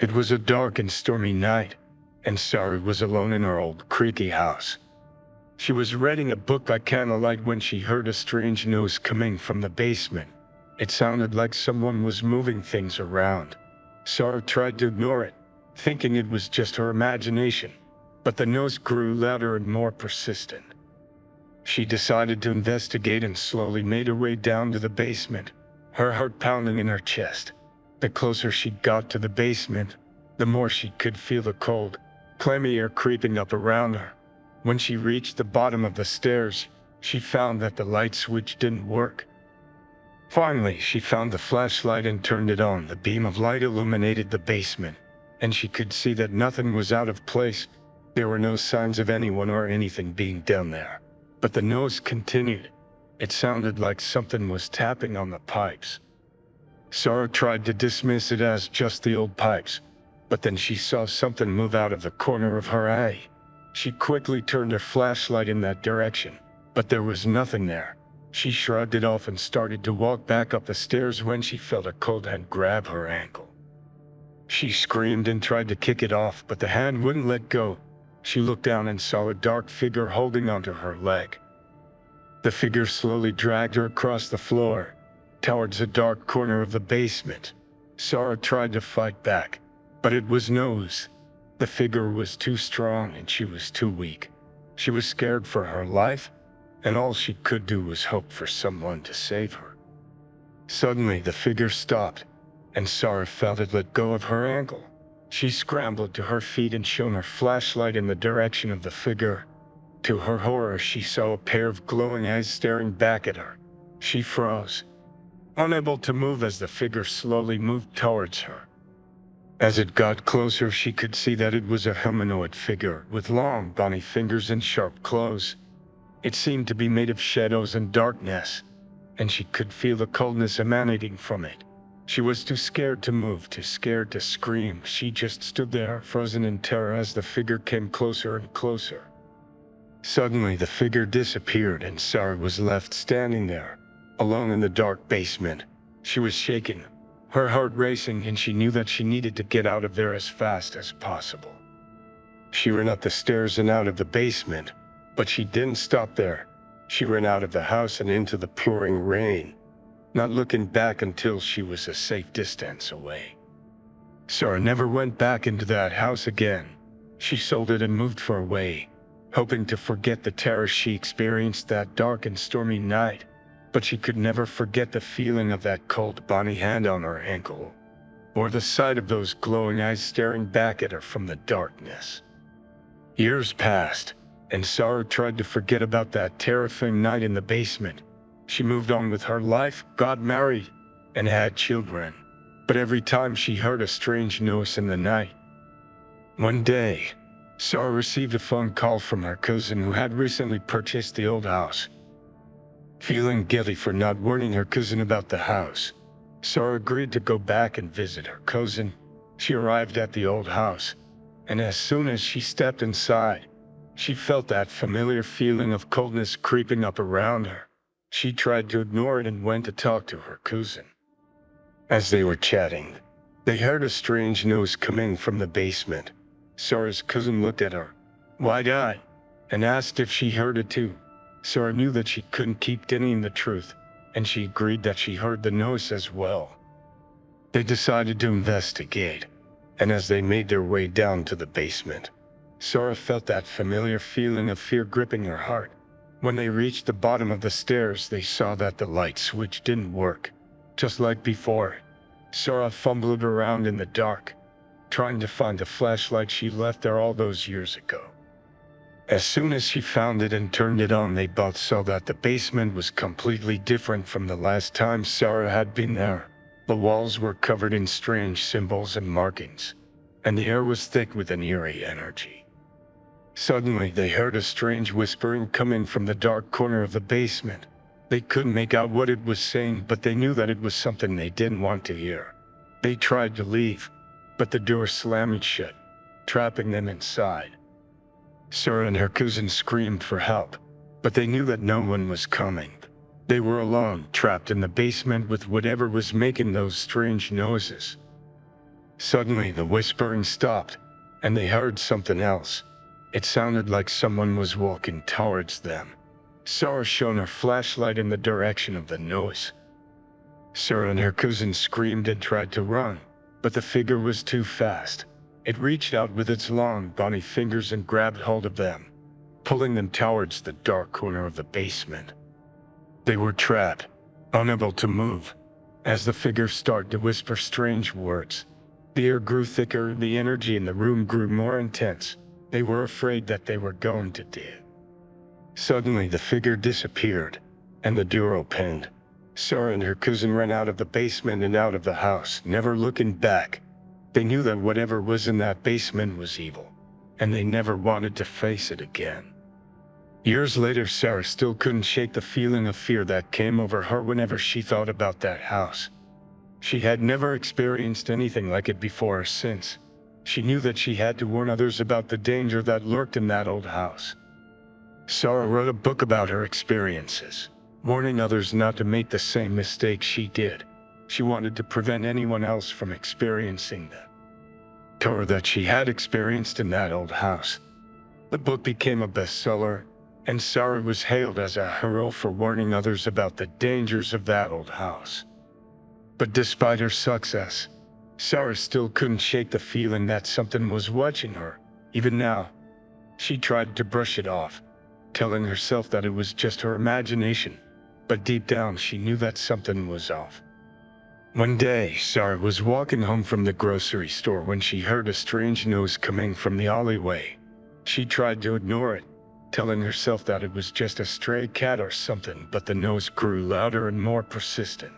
It was a dark and stormy night, and Sara was alone in her old creaky house. She was reading a book by candlelight when she heard a strange noise coming from the basement. It sounded like someone was moving things around. Sara tried to ignore it, thinking it was just her imagination, but the noise grew louder and more persistent. She decided to investigate and slowly made her way down to the basement, her heart pounding in her chest. The closer she got to the basement, the more she could feel the cold, clammy air creeping up around her. When she reached the bottom of the stairs, she found that the light switch didn't work. Finally, she found the flashlight and turned it on. The beam of light illuminated the basement, and she could see that nothing was out of place. There were no signs of anyone or anything being down there. But the noise continued. It sounded like something was tapping on the pipes. Sara tried to dismiss it as just the old pipes, but then she saw something move out of the corner of her eye. She quickly turned her flashlight in that direction, but there was nothing there. She shrugged it off and started to walk back up the stairs when she felt a cold hand grab her ankle. She screamed and tried to kick it off, but the hand wouldn't let go. She looked down and saw a dark figure holding onto her leg. The figure slowly dragged her across the floor, towards a dark corner of the basement. Sara tried to fight back, but it was no use. The figure was too strong and she was too weak. She was scared for her life, and all she could do was hope for someone to save her. Suddenly, the figure stopped, and Sara felt it let go of her ankle. She scrambled to her feet and shone her flashlight in the direction of the figure. To her horror, she saw a pair of glowing eyes staring back at her. She froze, unable to move as the figure slowly moved towards her. As it got closer, she could see that it was a humanoid figure with long, bony fingers and sharp claws. It seemed to be made of shadows and darkness, and she could feel the coldness emanating from it. She was too scared to move, too scared to scream. She just stood there, frozen in terror as the figure came closer and closer. Suddenly, the figure disappeared, and Sara was left standing there, alone in the dark basement. She was shaking, her heart racing, and she knew that she needed to get out of there as fast as possible. She ran up the stairs and out of the basement, but she didn't stop there. She ran out of the house and into the pouring rain, not looking back until she was a safe distance away. Sara never went back into that house again. She sold it and moved far away, hoping to forget the terror she experienced that dark and stormy night. But she could never forget the feeling of that cold, bony hand on her ankle, or the sight of those glowing eyes staring back at her from the darkness. Years passed, and Sara tried to forget about that terrifying night in the basement. She moved on with her life, got married, and had children. But every time she heard a strange noise in the night. One day, Sara received a phone call from her cousin who had recently purchased the old house. Feeling guilty for not warning her cousin about the house, Sara agreed to go back and visit her cousin. She arrived at the old house, and as soon as she stepped inside, she felt that familiar feeling of coldness creeping up around her. She tried to ignore it and went to talk to her cousin. As they were chatting, they heard a strange noise coming from the basement. Sara's cousin looked at her, wide-eyed, and asked if she heard it too. Sara knew that she couldn't keep denying the truth, and she agreed that she heard the noise as well. They decided to investigate, and as they made their way down to the basement, Sara felt that familiar feeling of fear gripping her heart. When they reached the bottom of the stairs, they saw that the light switch didn't work. Just like before, Sara fumbled around in the dark, trying to find the flashlight she left there all those years ago. As soon as she found it and turned it on, they both saw that the basement was completely different from the last time Sara had been there. The walls were covered in strange symbols and markings, and the air was thick with an eerie energy. Suddenly, they heard a strange whispering coming from the dark corner of the basement. They couldn't make out what it was saying, but they knew that it was something they didn't want to hear. They tried to leave, but the door slammed shut, trapping them inside. Sara and her cousin screamed for help, but they knew that no one was coming. They were alone, trapped in the basement with whatever was making those strange noises. Suddenly, the whispering stopped, and they heard something else. It sounded like someone was walking towards them. Sara shone her flashlight in the direction of the noise. Sara and her cousin screamed and tried to run, but the figure was too fast. It reached out with its long, bony fingers and grabbed hold of them, pulling them towards the dark corner of the basement. They were trapped, unable to move, as the figure started to whisper strange words. The air grew thicker, the energy in the room grew more intense. They were afraid that they were going to die. Suddenly, the figure disappeared, and the door opened. Sara and her cousin ran out of the basement and out of the house, never looking back. They knew that whatever was in that basement was evil, and they never wanted to face it again. Years later, Sara still couldn't shake the feeling of fear that came over her whenever she thought about that house. She had never experienced anything like it before or since. She knew that she had to warn others about the danger that lurked in that old house. Sara wrote a book about her experiences, warning others not to make the same mistake she did. She wanted to prevent anyone else from experiencing the terror that she had experienced in that old house. The book became a bestseller, and Sara was hailed as a hero for warning others about the dangers of that old house. But despite her success, Sara still couldn't shake the feeling that something was watching her. Even now, she tried to brush it off, telling herself that it was just her imagination, but deep down she knew that something was off. One day, Sara was walking home from the grocery store when she heard a strange noise coming from the alleyway. She tried to ignore it, telling herself that it was just a stray cat or something, but the noise grew louder and more persistent.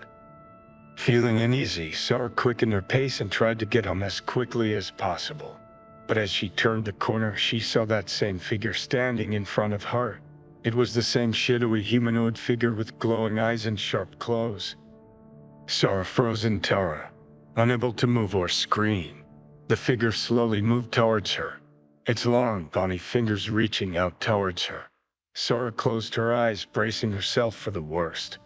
Feeling uneasy, Sara quickened her pace and tried to get home as quickly as possible. But as she turned the corner, she saw that same figure standing in front of her. It was the same shadowy humanoid figure with glowing eyes and sharp claws. Sara froze in terror, unable to move or scream. The figure slowly moved towards her, its long, bony fingers reaching out towards her. Sara closed her eyes, bracing herself for the worst.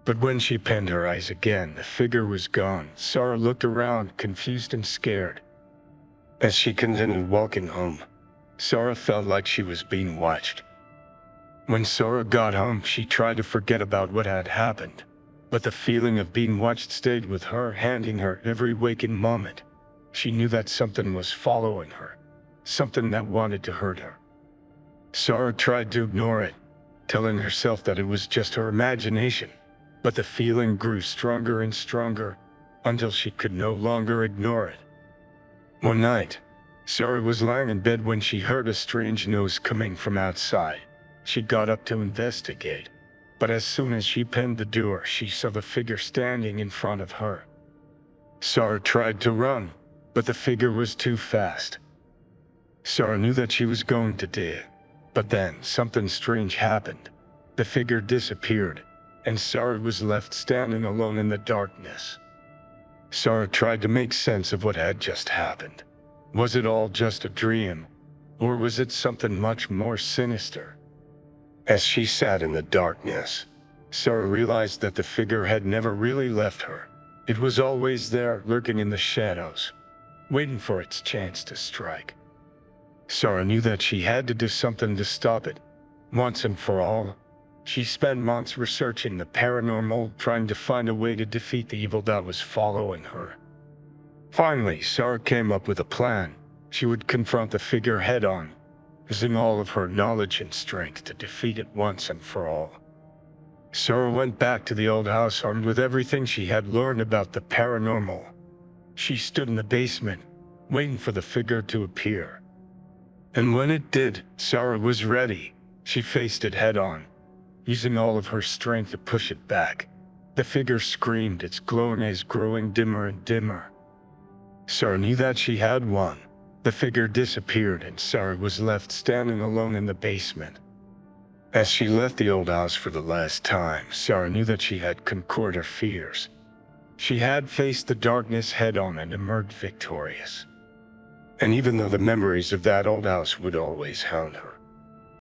But when she opened her eyes again, the figure was gone. Sara looked around, confused and scared. As she continued walking home, Sara felt like she was being watched. When Sara got home, she tried to forget about what had happened, but the feeling of being watched stayed with her, haunting her every waking moment. She knew that something was following her, something that wanted to hurt her. Sara tried to ignore it, telling herself that it was just her imagination. But the feeling grew stronger and stronger, until she could no longer ignore it. One night, Sara was lying in bed when she heard a strange noise coming from outside. She got up to investigate, but as soon as she opened the door, she saw the figure standing in front of her. Sara tried to run, but the figure was too fast. Sara knew that she was going to die, but then something strange happened. The figure disappeared, and Sara was left standing alone in the darkness. Sara tried to make sense of what had just happened. Was it all just a dream, or was it something much more sinister? As she sat in the darkness, Sara realized that the figure had never really left her. It was always there, lurking in the shadows, waiting for its chance to strike. Sara knew that she had to do something to stop it, once and for all. She spent months researching the paranormal, trying to find a way to defeat the evil that was following her. Finally, Sara came up with a plan. She would confront the figure head-on, using all of her knowledge and strength to defeat it once and for all. Sara went back to the old house armed with everything she had learned about the paranormal. She stood in the basement, waiting for the figure to appear. And when it did, Sara was ready. She faced it head-on, using all of her strength to push it back. The figure screamed, its glowing eyes growing dimmer and dimmer. Sara knew that she had won. The figure disappeared, and Sara was left standing alone in the basement. As she left the old house for the last time, Sara knew that she had conquered her fears. She had faced the darkness head-on and emerged victorious. And even though the memories of that old house would always haunt her,